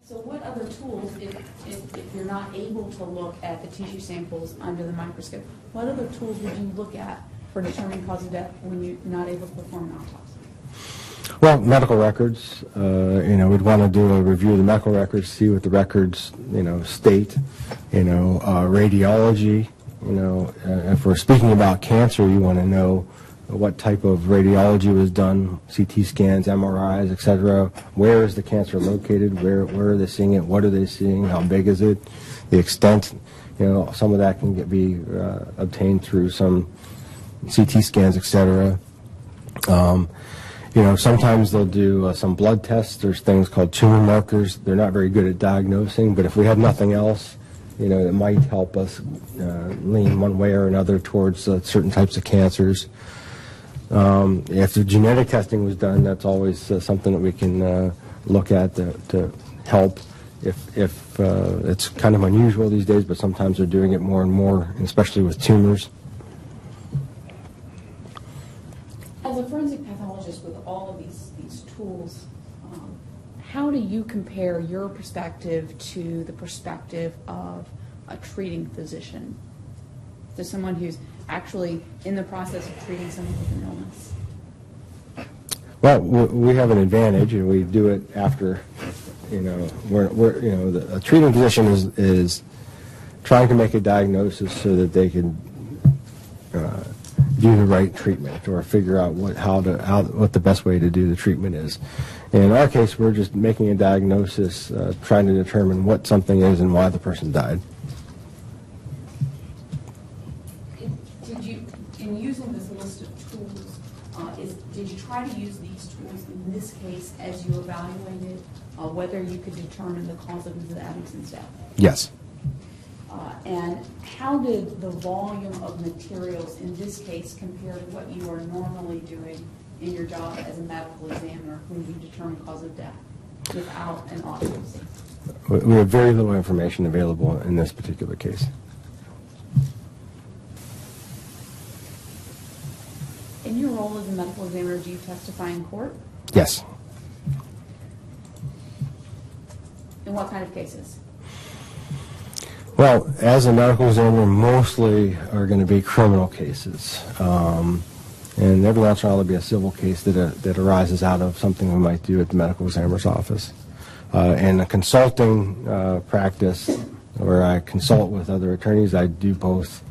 So what other tools, if you're not able to look at the tissue samples under the microscope, what other tools would you look at for determining cause of death when you're not able to perform an autopsy? Well, medical records, we'd want to do a review of the medical records, see what the records, state, radiology, if we're speaking about cancer, you want to know what type of radiology was done, CT scans, MRIs, etc. Where is the cancer located? Where are they seeing it? What are they seeing? How big is it? The extent, some of that can be obtained through some CT scans, etc. Sometimes they'll do some blood tests. There's things called tumor markers. They're not very good at diagnosing, but if we have nothing else, it might help us lean one way or another towards certain types of cancers. If the genetic testing was done, that's always something that we can look at to help. If it's kind of unusual these days, but sometimes they're doing it more and more, especially with tumors. As a forensic pathologist with all of these tools, how do you compare your perspective to the perspective of a treating physician? To someone who's actually in the process of treating someone with an illness? Well, we have an advantage, and we do it after, a treating physician is trying to make a diagnosis so that they can do the right treatment or figure out what the best way to do the treatment is. In our case, we're just making a diagnosis, trying to determine what something is and why the person died. In using this list of tools, did you try to use these tools in this case as you evaluated whether you could determine the cause of Mrs. Adamson's death? Yes. And how did the volume of materials in this case compare to what you are normally doing in your job as a medical examiner when you determine cause of death without an autopsy? We have very little information available in this particular case. In your role as a medical examiner, do you testify in court? Yes. In what kind of cases? Well, as a medical examiner, mostly are going to be criminal cases. And every once in a while there'll be a civil case that arises out of something we might do at the medical examiner's office. And a consulting practice where I consult with other attorneys, I do both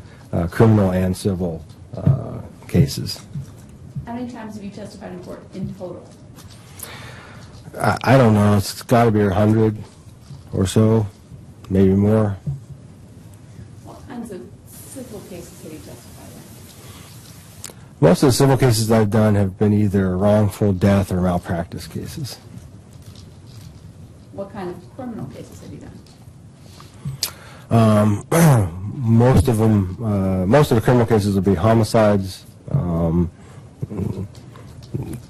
criminal and civil cases. How many times have you testified in court in total? I don't know. It's got to be 100 or so, maybe more. What kinds of civil cases have you testified in? Most of the civil cases I've done have been either wrongful death or malpractice cases. What kind of criminal cases have you done? Most of the criminal cases will be homicides,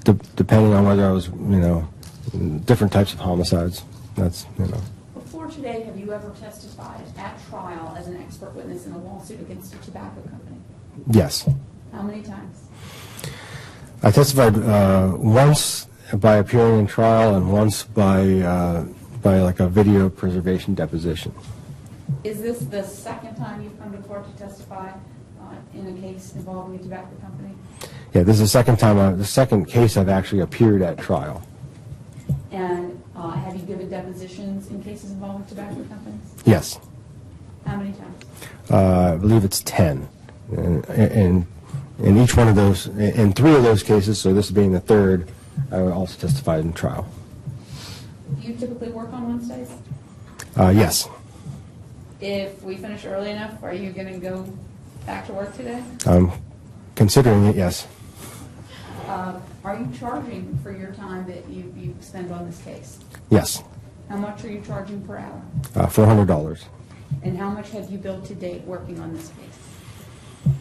depending on whether I was, different types of homicides. That's, Before today, have you ever testified at trial as an expert witness in a lawsuit against a tobacco company? Yes. How many times? I testified once by appearing in trial and once by like a video preservation deposition. Is this the second time you've come to court to testify in a case involving a tobacco company? Yeah, this is the second case I've actually appeared at trial. And have you given depositions in cases involving tobacco companies? Yes. How many times? I believe it's 10. And in each one of those, in 3 of those cases, so this being the 3rd, I also testified in trial. Do you typically work on Wednesdays? Yes. If we finish early enough, are you going to go back to work today? I'm considering it, yes. Are you charging for your time that you spend on this case? Yes. How much are you charging per hour? $400. And how much have you billed to date working on this case?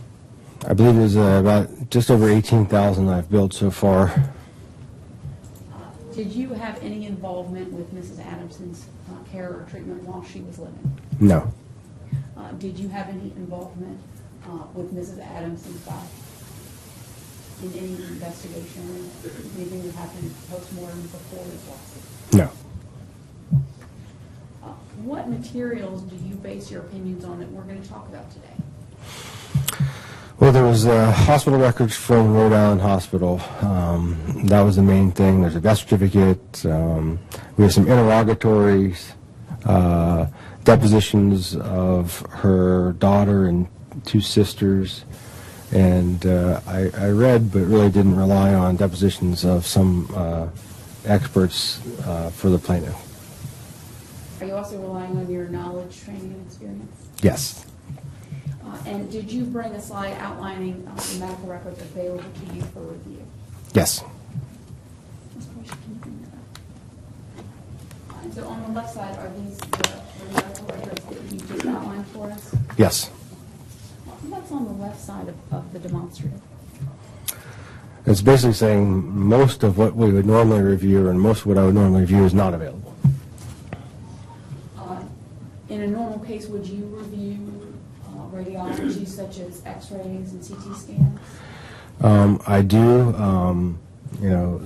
I believe it was about just over $18,000 I've billed so far. Did you have any involvement with Mrs. Adamson's care or treatment while she was living? No. Did you have any involvement with Mrs. Adamson's body in any investigation, anything that happened post-mortem before this lawsuit? No. what materials do you base your opinions on that we're going to talk about today? Well, there was hospital records from Rhode Island Hospital. That was the main thing. There's a death certificate. We have some interrogatories, depositions of her daughter and two sisters. And I read, but really didn't rely on depositions of some experts for the plaintiff. Are you also relying on your knowledge, training, and experience? Yes. And did you bring a slide outlining the medical records available to you for review? Yes. Ms. Portia, can you bring that up? And so on the left side, are these the medical records that you just outlined for us? Yes. What's on the left side of the demonstrative? It's basically saying most of what we would normally review and most of what I would normally review is not available. In a normal case, would you review radiology such as x-rays and CT scans? I do.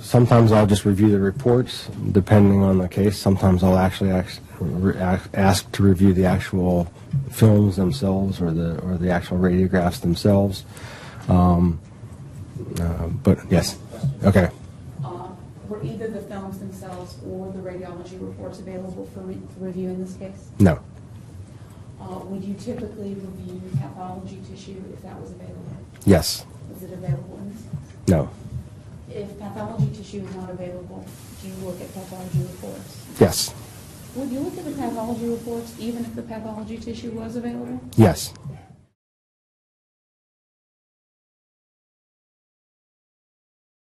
Sometimes I'll just review the reports depending on the case. Sometimes I'll actually ask to review the actual films themselves or the actual radiographs themselves. But yes. Okay. Were either the films themselves or the radiology reports available for review in this case? No. Would you typically review pathology tissue if that was available? Yes. Was it available in this case? No. If pathology tissue is not available, do you look at pathology reports? Yes. Would you look at the pathology reports even if the pathology tissue was available? Yes.